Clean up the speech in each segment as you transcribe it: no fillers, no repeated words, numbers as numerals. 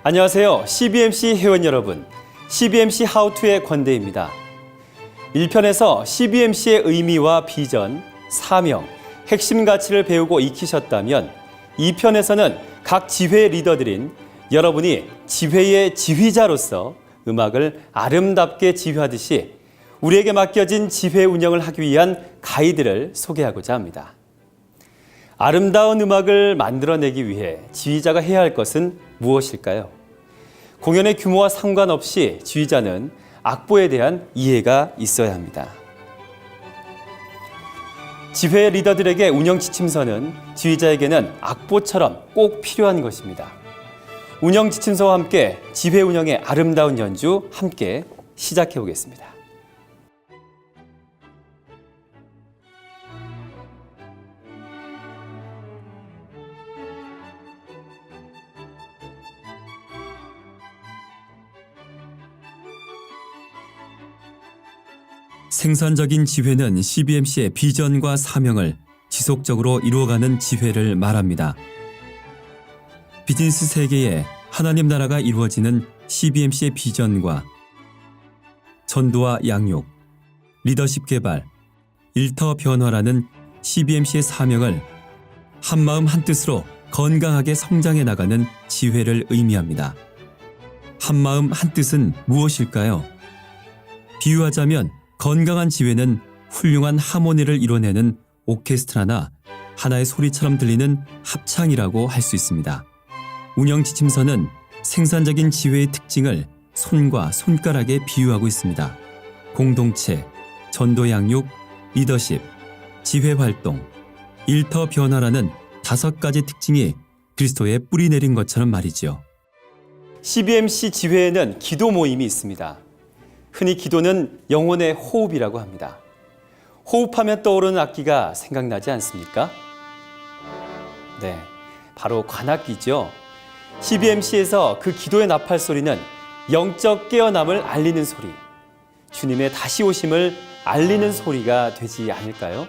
안녕하세요. CBMC 회원 여러분. CBMC 하우투의 권대입니다. 1편에서 CBMC의 의미와 비전, 사명, 핵심 가치를 배우고 익히셨다면 2편에서는 각 지회 리더들인 여러분이 지회의 지휘자로서 음악을 아름답게 지휘하듯이 우리에게 맡겨진 지회 운영을 하기 위한 가이드를 소개하고자 합니다. 아름다운 음악을 만들어내기 위해 지휘자가 해야 할 것은 무엇일까요? 공연의 규모와 상관없이 지휘자는 악보에 대한 이해가 있어야 합니다. 지회 리더들에게 운영 지침서는 지휘자에게는 악보처럼 꼭 필요한 것입니다. 운영 지침서와 함께 지회 운영의 아름다운 연주 함께 시작해 보겠습니다. 생산적인 지회는 CBMC의 비전과 사명을 지속적으로 이루어가는 지회를 말합니다. 비즈니스 세계에 하나님 나라가 이루어지는 CBMC의 비전과 전도와 양육, 리더십 개발, 일터 변화라는 CBMC의 사명을 한마음 한뜻으로 건강하게 성장해 나가는 지회를 의미합니다. 한마음 한뜻은 무엇일까요? 비유하자면 건강한 지회는 훌륭한 하모니를 이뤄내는 오케스트라나 하나의 소리처럼 들리는 합창이라고 할 수 있습니다. 운영 지침서는 생산적인 지회의 특징을 손과 손가락에 비유하고 있습니다. 공동체, 전도 양육, 리더십, 지회 활동, 일터 변화라는 5가지 특징이 그리스도의 뿌리 내린 것처럼 말이죠. CBMC 지회에는 기도 모임이 있습니다. 흔히 기도는 영혼의 호흡이라고 합니다. 호흡하면 떠오르는 악기가 생각나지 않습니까? 네, 바로 관악기죠. CBMC에서 그 기도의 나팔 소리는 영적 깨어남을 알리는 소리, 주님의 다시 오심을 알리는 소리가 되지 않을까요?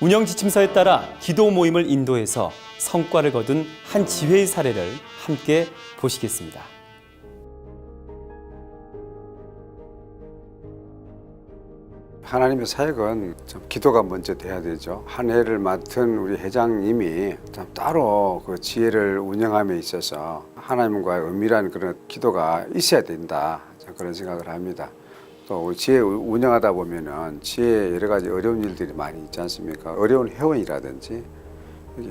운영 지침서에 따라 기도 모임을 인도해서 성과를 거둔 한 지회의 사례를 함께 보시겠습니다. 하나님의 사역은 좀 기도가 먼저 돼야 되죠. 한 해를 맡은 우리 회장님이 따로 그 지혜를 운영함에 있어서 하나님과의 은밀한 그런 기도가 있어야 된다. 그런 생각을 합니다. 또 우리 지혜 운영하다 보면은 지혜에 여러 가지 어려운 일들이 많이 있지 않습니까? 어려운 회원이라든지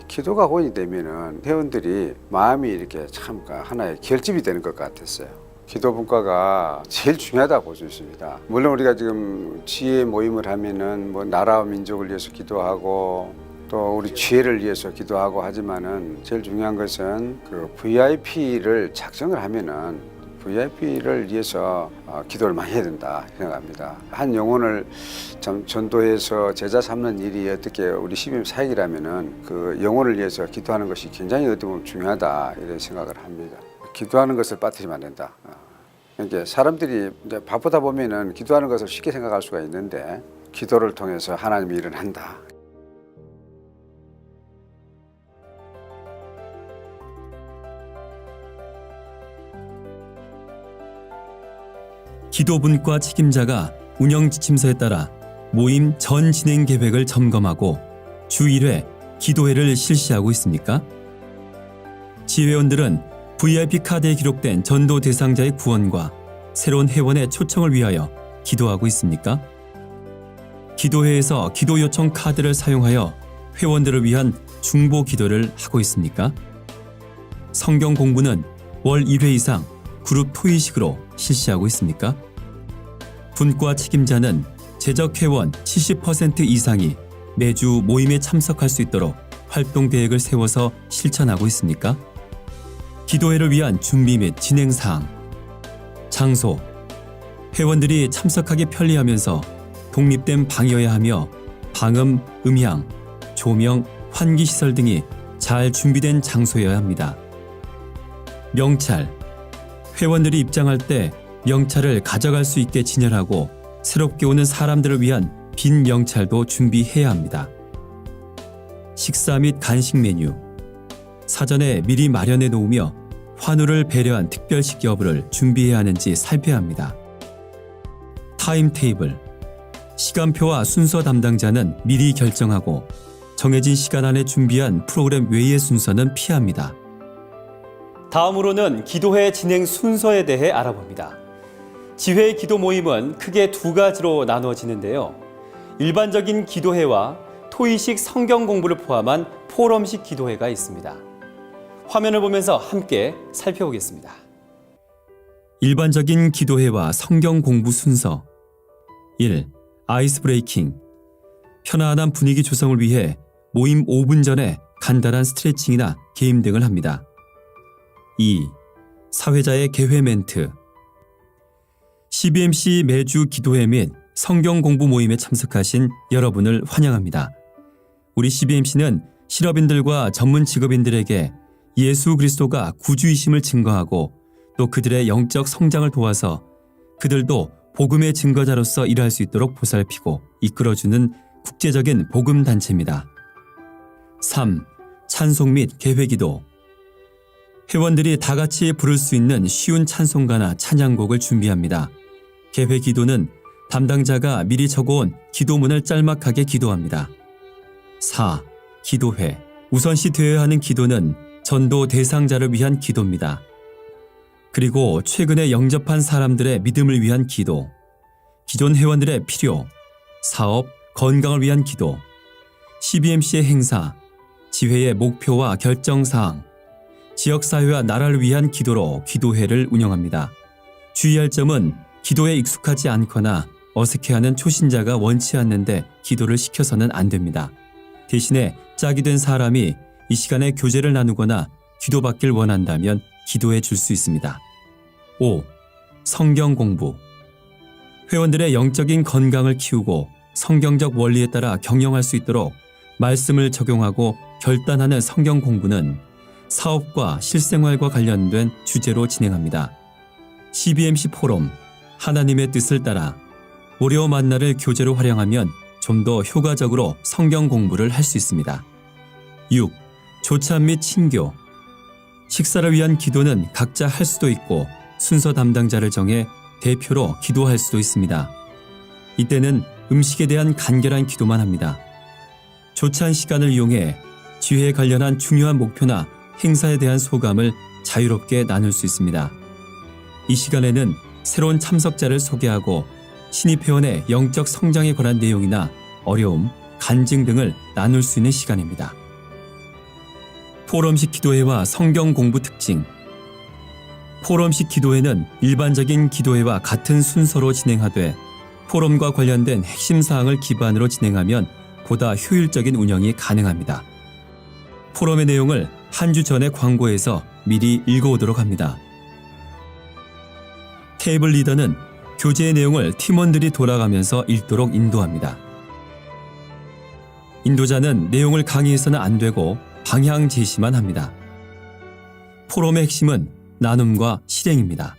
기도가 혼이 되면은 회원들이 마음이 이렇게 참 하나의 결집이 되는 것 같았어요. 기도 분과가 제일 중요하다고 볼 수 있습니다. 물론 우리가 지금 지혜 모임을 하면은 뭐 나라와 민족을 위해서 기도하고 또 우리 지혜를 위해서 기도하고 하지만은 제일 중요한 것은 그 VIP를 작정을 하면은 VIP를 위해서 기도를 많이 해야 된다 생각합니다. 한 영혼을 참 전도해서 제자 삼는 일이 어떻게 우리 CBMC 사역이라면은 그 영혼을 위해서 기도하는 것이 굉장히 어떻게 보면 중요하다 이런 생각을 합니다. 기도하는 것을 빠뜨리면 안 된다. 이제 사람들이 이제 바쁘다 보면은 기도하는 것을 쉽게 생각할 수가 있는데 기도를 통해서 하나님의 일을 한다. 기도분과 책임자가 운영 지침서에 따라 모임 전 진행 계획을 점검하고 주 1회 기도회를 실시하고 있습니까? 지회원들은 VIP 카드에 기록된 전도 대상자의 구원과 새로운 회원의 초청을 위하여 기도하고 있습니까? 기도회에서 기도 요청 카드를 사용하여 회원들을 위한 중보 기도를 하고 있습니까? 성경 공부는 월 1회 이상 그룹 토의식으로 실시하고 있습니까? 분과 책임자는 재적 회원 70% 이상이 매주 모임에 참석할 수 있도록 활동 계획을 세워서 실천하고 있습니까? 기도회를 위한 준비 및 진행 사항, 장소, 회원들이 참석하기 편리하면서 독립된 방이어야 하며 방음, 음향, 조명, 환기시설 등이 잘 준비된 장소여야 합니다. 명찰, 회원들이 입장할 때 명찰을 가져갈 수 있게 진열하고 새롭게 오는 사람들을 위한 빈 명찰도 준비해야 합니다. 식사 및 간식 메뉴, 사전에 미리 마련해 놓으며 환우를 배려한 특별식 여부를 준비해야 하는지 살펴야 합니다. 타임테이블. 시간표와 순서 담당자는 미리 결정하고 정해진 시간 안에 준비한 프로그램 외의 순서는 피합니다. 다음으로는 기도회 진행 순서에 대해 알아봅니다. 지회 기도 모임은 크게 두 가지로 나누어지는데요. 일반적인 기도회와 토의식 성경 공부를 포함한 포럼식 기도회가 있습니다. 화면을 보면서 함께 살펴보겠습니다. 일반적인 기도회와 성경 공부 순서. 1. 아이스 브레이킹. 편안한 분위기 조성을 위해 모임 5분 전에 간단한 스트레칭이나 게임 등을 합니다. 2. 사회자의 개회 멘트. CBMC 매주 기도회 및 성경 공부 모임에 참석하신 여러분을 환영합니다. 우리 CBMC는 실업인들과 전문 직업인들에게 예수 그리스도가 구주이심을 증거하고 또 그들의 영적 성장을 도와서 그들도 복음의 증거자로서 일할 수 있도록 보살피고 이끌어주는 국제적인 복음 단체입니다. 3. 찬송 및 개회기도. 회원들이 다 같이 부를 수 있는 쉬운 찬송가나 찬양곡을 준비합니다. 개회기도는 담당자가 미리 적어온 기도문을 짤막하게 기도합니다. 4. 기도회. 우선시 되어야 하는 기도는 전도 대상자를 위한 기도입니다. 그리고 최근에 영접한 사람들의 믿음을 위한 기도, 기존 회원들의 필요, 사업, 건강을 위한 기도, CBMC의 행사, 지회의 목표와 결정사항, 지역사회와 나라를 위한 기도로 기도회를 운영합니다. 주의할 점은 기도에 익숙하지 않거나 어색해하는 초신자가 원치 않는데 기도를 시켜서는 안 됩니다. 대신에 짝이 된 사람이 이 시간에 교제를 나누거나 기도받길 원한다면 기도해 줄 수 있습니다. 5. 성경 공부. 회원들의 영적인 건강을 키우고 성경적 원리에 따라 경영할 수 있도록 말씀을 적용하고 결단하는 성경 공부는 사업과 실생활과 관련된 주제로 진행합니다. CBMC 포럼, 하나님의 뜻을 따라 월요 만나를 교재로 활용하면 좀 더 효과적으로 성경 공부를 할 수 있습니다. 6. 조찬 및 친교. 식사를 위한 기도는 각자 할 수도 있고 순서 담당자를 정해 대표로 기도할 수도 있습니다. 이때는 음식에 대한 간결한 기도만 합니다. 조찬 시간을 이용해 지회에 관련한 중요한 목표나 행사에 대한 소감을 자유롭게 나눌 수 있습니다. 이 시간에는 새로운 참석자를 소개하고 신입 회원의 영적 성장에 관한 내용이나 어려움, 간증 등을 나눌 수 있는 시간입니다. 포럼식 기도회와 성경 공부 특징. 포럼식 기도회는 일반적인 기도회와 같은 순서로 진행하되 포럼과 관련된 핵심 사항을 기반으로 진행하면 보다 효율적인 운영이 가능합니다. 포럼의 내용을 한 주 전에 광고해서 미리 읽어오도록 합니다. 테이블 리더는 교재의 내용을 팀원들이 돌아가면서 읽도록 인도합니다. 인도자는 내용을 강의해서는 안 되고 방향 제시만 합니다. 포럼의 핵심은 나눔과 실행입니다.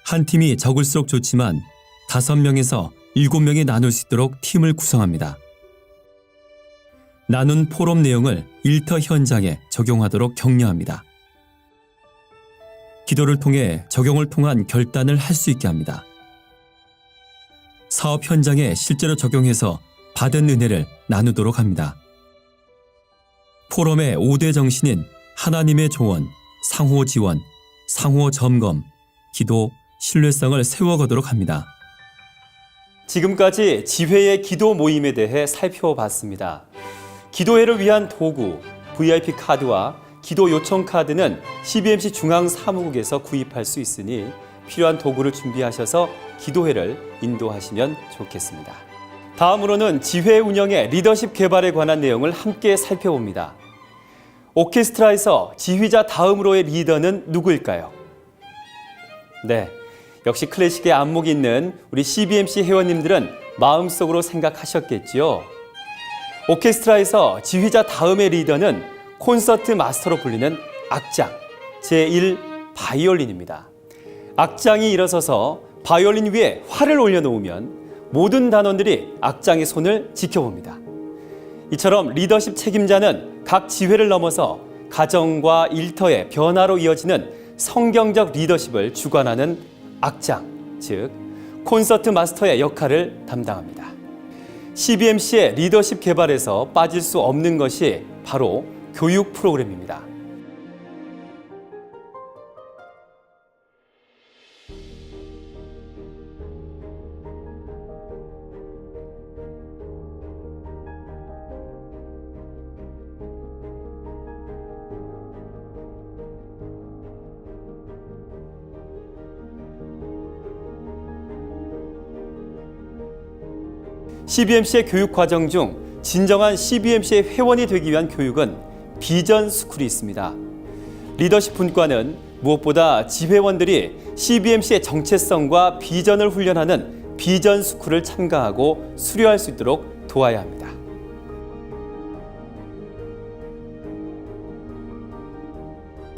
한 팀이 적을수록 좋지만 5명에서 7명이 나눌 수 있도록 팀을 구성합니다. 나눈 포럼 내용을 일터 현장에 적용하도록 격려합니다. 기도를 통해 적용을 통한 결단을 할 수 있게 합니다. 사업 현장에 실제로 적용해서 받은 은혜를 나누도록 합니다. 포럼의 5대 정신인 하나님의 조언, 상호 지원, 상호 점검, 기도, 신뢰성을 세워가도록 합니다. 지금까지 지회의 기도 모임에 대해 살펴봤습니다. 기도회를 위한 도구, VIP 카드와 기도 요청 카드는 CBMC 중앙사무국에서 구입할 수 있으니 필요한 도구를 준비하셔서 기도회를 인도하시면 좋겠습니다. 다음으로는 지회 운영의 리더십 개발에 관한 내용을 함께 살펴봅니다. 오케스트라에서 지휘자 다음으로의 리더는 누구일까요? 네, 역시 클래식의 안목이 있는 우리 CBMC 회원님들은 마음속으로 생각하셨겠지요. 오케스트라에서 지휘자 다음의 리더는 콘서트 마스터로 불리는 악장, 제1 바이올린입니다. 악장이 일어서서 바이올린 위에 활을 올려놓으면 모든 단원들이 악장의 손을 지켜봅니다. 이처럼 리더십 책임자는 각 지회를 넘어서 가정과 일터의 변화로 이어지는 성경적 리더십을 주관하는 악장, 즉 콘서트 마스터의 역할을 담당합니다. CBMC의 리더십 개발에서 빠질 수 없는 것이 바로 교육 프로그램입니다. CBMC의 교육 과정 중 진정한 CBMC의 회원이 되기 위한 교육은 비전 스쿨이 있습니다. 리더십 분과는 무엇보다 지회원들이 CBMC의 정체성과 비전을 훈련하는 비전 스쿨을 참가하고 수료할 수 있도록 도와야 합니다.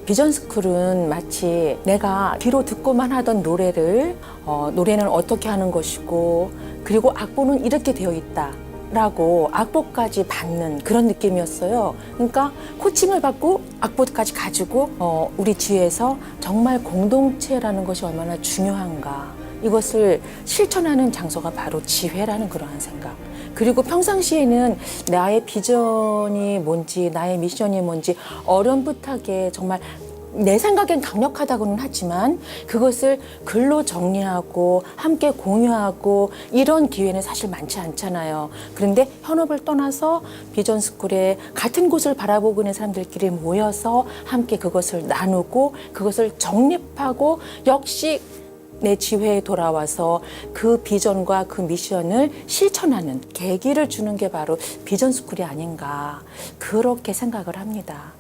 비전 스쿨은 마치 내가 귀로 듣고만 하던 노래를 노래는 어떻게 하는 것이고 그리고 악보는 이렇게 되어 있다 라고 악보까지 받는 그런 느낌이었어요. 그러니까 코칭을 받고 악보까지 가지고 우리 지혜에서 정말 공동체라는 것이 얼마나 중요한가 이것을 실천하는 장소가 바로 지회라는 그러한 생각. 그리고 평상시에는 나의 비전이 뭔지 나의 미션이 뭔지 어렴풋하게 정말 내 생각엔 강력하다고는 하지만 그것을 글로 정리하고 함께 공유하고 이런 기회는 사실 많지 않잖아요. 그런데 현업을 떠나서 비전 스쿨에 같은 곳을 바라보고 있는 사람들끼리 모여서 함께 그것을 나누고 그것을 정립하고 역시 내 지회에 돌아와서 그 비전과 그 미션을 실천하는 계기를 주는 게 바로 비전 스쿨이 아닌가 그렇게 생각을 합니다.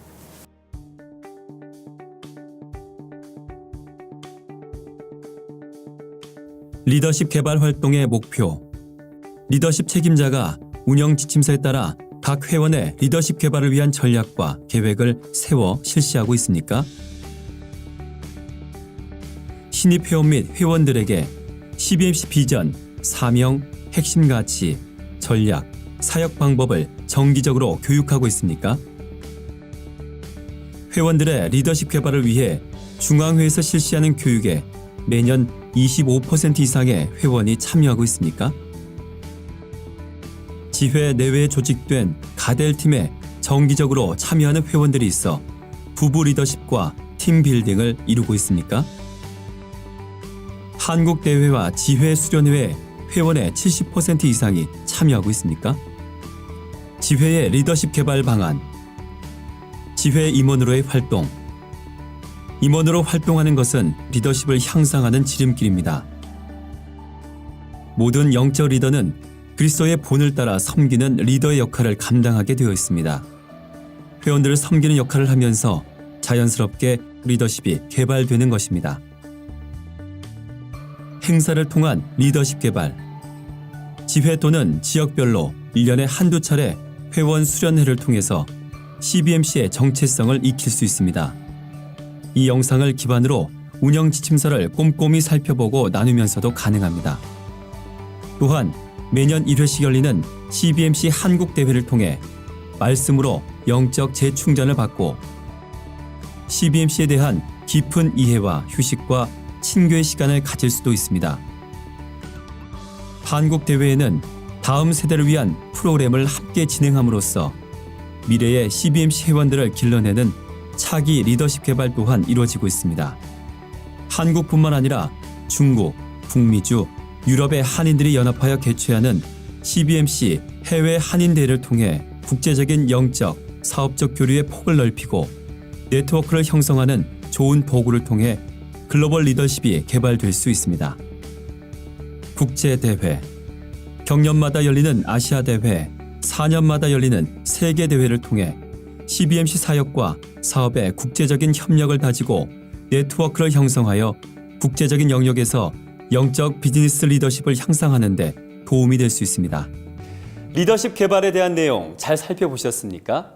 리더십 개발 활동의 목표. 리더십 책임자가 운영 지침서에 따라 각 회원의 리더십 개발을 위한 전략과 계획을 세워 실시하고 있습니까? 신입 회원 및 회원들에게 CBMC 비전, 사명, 핵심 가치, 전략, 사역 방법을 정기적으로 교육하고 있습니까? 회원들의 리더십 개발을 위해 중앙회에서 실시하는 교육에 매년 25% 이상의 회원이 참여하고 있습니까? 지회 내외에 조직된 가델팀에 정기적으로 참여하는 회원들이 있어 부부 리더십과 팀 빌딩을 이루고 있습니까? 한국대회와 지회 수련회에 회원의 70% 이상이 참여하고 있습니까? 지회의 리더십 개발 방안, 지회 임원으로의 활동. 임원으로 활동하는 것은 리더십을 향상하는 지름길입니다. 모든 영적 리더는 그리스도의 본을 따라 섬기는 리더의 역할을 감당하게 되어 있습니다. 회원들을 섬기는 역할을 하면서 자연스럽게 리더십이 개발되는 것입니다. 행사를 통한 리더십 개발. 지회 또는 지역별로 1년에 한두 차례 회원 수련회를 통해서 CBMC의 정체성을 익힐 수 있습니다. 이 영상을 기반으로 운영 지침서를 꼼꼼히 살펴보고 나누면서도 가능합니다. 또한 매년 1회씩 열리는 CBMC 한국대회를 통해 말씀으로 영적 재충전을 받고 CBMC에 대한 깊은 이해와 휴식과 친교의 시간을 가질 수도 있습니다. 한국대회에는 다음 세대를 위한 프로그램을 함께 진행함으로써 미래의 CBMC 회원들을 길러내는 차기 리더십 개발 또한 이루어지고 있습니다. 한국뿐만 아니라 중국, 북미주, 유럽의 한인들이 연합하여 개최하는 CBMC 해외 한인대회를 통해 국제적인 영적, 사업적 교류의 폭을 넓히고 네트워크를 형성하는 좋은 도구를 통해 글로벌 리더십이 개발될 수 있습니다. 국제대회, 경년마다 열리는 아시아대회, 4년마다 열리는 세계대회를 통해 CBMC 사역과 사업의 국제적인 협력을 다지고 네트워크를 형성하여 국제적인 영역에서 영적 비즈니스 리더십을 향상하는 데 도움이 될 수 있습니다. 리더십 개발에 대한 내용 잘 살펴보셨습니까?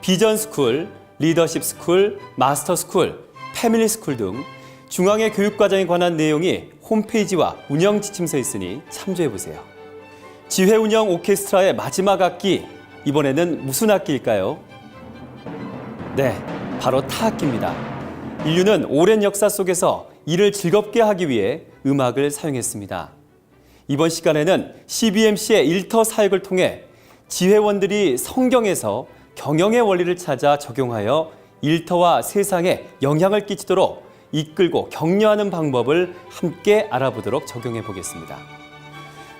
비전 스쿨, 리더십 스쿨, 마스터 스쿨, 패밀리 스쿨 등 중앙의 교육 과정에 관한 내용이 홈페이지와 운영 지침서에 있으니 참조해 보세요. 지회 운영 오케스트라의 마지막 악기, 이번에는 무슨 악기일까요? 네, 바로 타악기입니다. 인류는 오랜 역사 속에서 이를 즐겁게 하기 위해 음악을 사용했습니다. 이번 시간에는 CBMC의 일터 사역을 통해 지회원들이 성경에서 경영의 원리를 찾아 적용하여 일터와 세상에 영향을 끼치도록 이끌고 격려하는 방법을 함께 알아보도록 적용해 보겠습니다.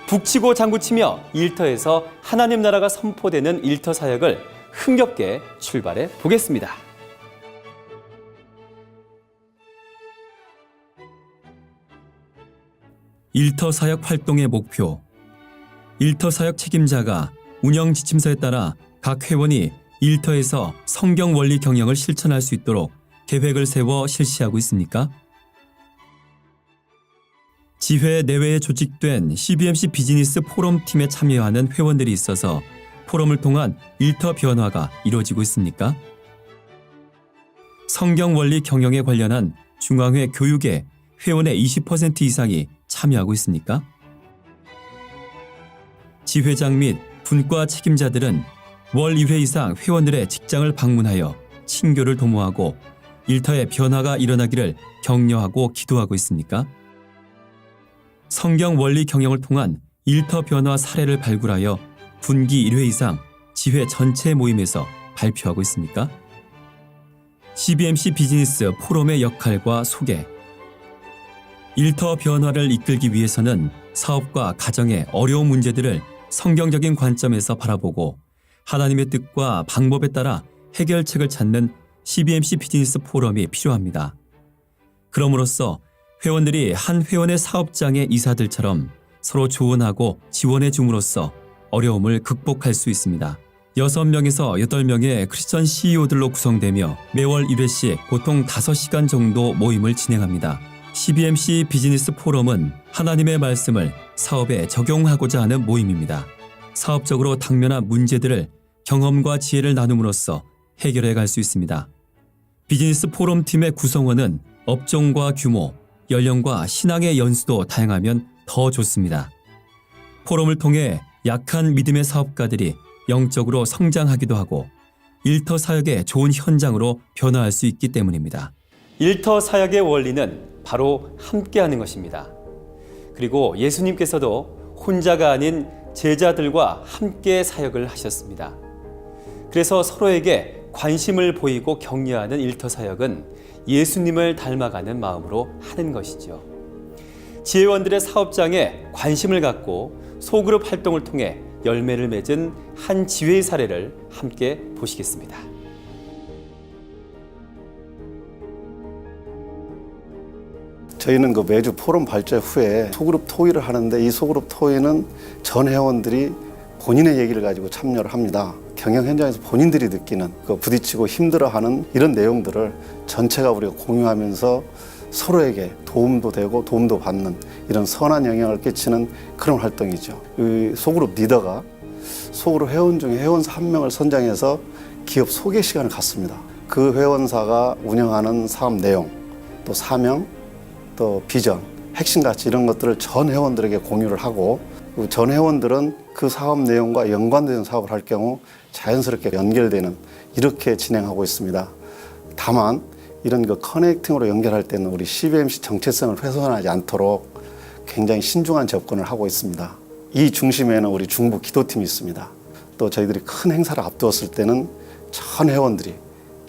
북치고 장구치며 일터에서 하나님 나라가 선포되는 일터 사역을 흥겹게 출발해 보겠습니다. 일터 사역 활동의 목표. 일터 사역 책임자가 운영 지침서에 따라 각 회원이 일터에서 성경 원리 경영을 실천할 수 있도록 계획을 세워 실시하고 있습니까? 지회 내외에 조직된 CBMC 비즈니스 포럼 팀에 참여하는 회원들이 있어서 포럼을 통한 일터 변화가 이루어지고 있습니까? 성경 원리 경영에 관련한 중앙회 교육에 회원의 20% 이상이 참여하고 있습니까? 지회장 및 분과 책임자들은 월 1회 이상 회원들의 직장을 방문하여 친교를 도모하고 일터의 변화가 일어나기를 격려하고 기도하고 있습니까? 성경 원리 경영을 통한 일터 변화 사례를 발굴하여 분기 1회 이상 지회 전체 모임에서 발표하고 있습니까? CBMC 비즈니스 포럼의 역할과 소개. 일터 변화를 이끌기 위해서는 사업과 가정의 어려운 문제들을 성경적인 관점에서 바라보고 하나님의 뜻과 방법에 따라 해결책을 찾는 CBMC 비즈니스 포럼이 필요합니다. 그럼으로써 회원들이 한 회원의 사업장의 이사들처럼 서로 조언하고 지원해 줌으로써 어려움을 극복할 수 있습니다. 6명에서 8명의 크리스천 CEO들로 구성되며 매월 1회씩 보통 5시간 정도 모임을 진행합니다. CBMC 비즈니스 포럼은 하나님의 말씀을 사업에 적용하고자 하는 모임입니다. 사업적으로 당면한 문제들을 경험과 지혜를 나눔으로써 해결해 갈 수 있습니다. 비즈니스 포럼 팀의 구성원은 업종과 규모, 연령과 신앙의 연수도 다양하면 더 좋습니다. 포럼을 통해 약한 믿음의 사업가들이 영적으로 성장하기도 하고 일터 사역의 좋은 현장으로 변화할 수 있기 때문입니다. 일터 사역의 원리는 바로 함께하는 것입니다. 그리고 예수님께서도 혼자가 아닌 제자들과 함께 사역을 하셨습니다. 그래서 서로에게 관심을 보이고 격려하는 일터 사역은 예수님을 닮아가는 마음으로 하는 것이죠. 지회원들의 사업장에 관심을 갖고 소그룹 활동을 통해 열매를 맺은 한 지회의 사례를 함께 보시겠습니다. 저희는 그 매주 포럼 발제 후에 소그룹 토의를 하는데 이 소그룹 토의는 전 회원들이 본인의 얘기를 가지고 참여를 합니다. 경영 현장에서 본인들이 느끼는 그 부딪히고 힘들어하는 이런 내용들을 전체가 우리가 공유하면서 서로에게 도움도 되고 도움도 받는 이런 선한 영향을 끼치는 그런 활동이죠. 이 소그룹 리더가 소그룹 회원 중에 회원사 한 명을 선정해서 기업 소개 시간을 갖습니다. 그 회원사가 운영하는 사업 내용, 또 사명, 또 비전, 핵심 가치 이런 것들을 전 회원들에게 공유를 하고 전 회원들은 그 사업 내용과 연관되는 사업을 할 경우 자연스럽게 연결되는 이렇게 진행하고 있습니다. 다만 이런 그 커넥팅으로 연결할 때는 우리 CBMC 정체성을 훼손하지 않도록 굉장히 신중한 접근을 하고 있습니다. 이 중심에는 우리 중부 기도팀이 있습니다. 또 저희들이 큰 행사를 앞두었을 때는 전 회원들이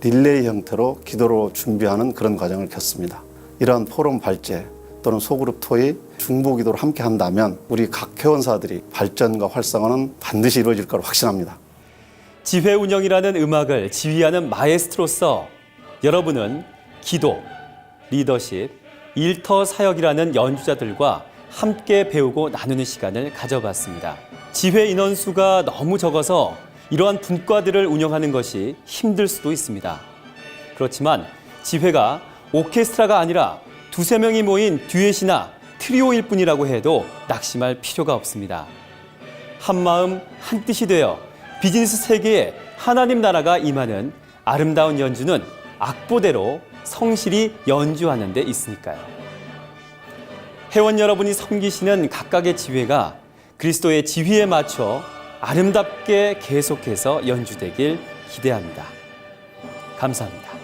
릴레이 형태로 기도로 준비하는 그런 과정을 겪습니다. 이러한 포럼 발제 또는 소그룹 토의, 중보 기도를 함께 한다면 우리 각 회원사들이 발전과 활성화는 반드시 이루어질 걸 확신합니다. 지회 운영이라는 음악을 지휘하는 마에스트로서 여러분은 기도, 리더십, 일터 사역이라는 연주자들과 함께 배우고 나누는 시간을 가져봤습니다. 지회 인원수가 너무 적어서 이러한 분과들을 운영하는 것이 힘들 수도 있습니다. 그렇지만 지회가 오케스트라가 아니라 2-3명이 모인 듀엣이나 트리오일 뿐이라고 해도 낙심할 필요가 없습니다. 한마음 한뜻이 되어 비즈니스 세계에 하나님 나라가 임하는 아름다운 연주는 악보대로 성실히 연주하는 데 있으니까요. 회원 여러분이 섬기시는 각각의 지회가 그리스도의 지휘에 맞춰 아름답게 계속해서 연주되길 기대합니다. 감사합니다.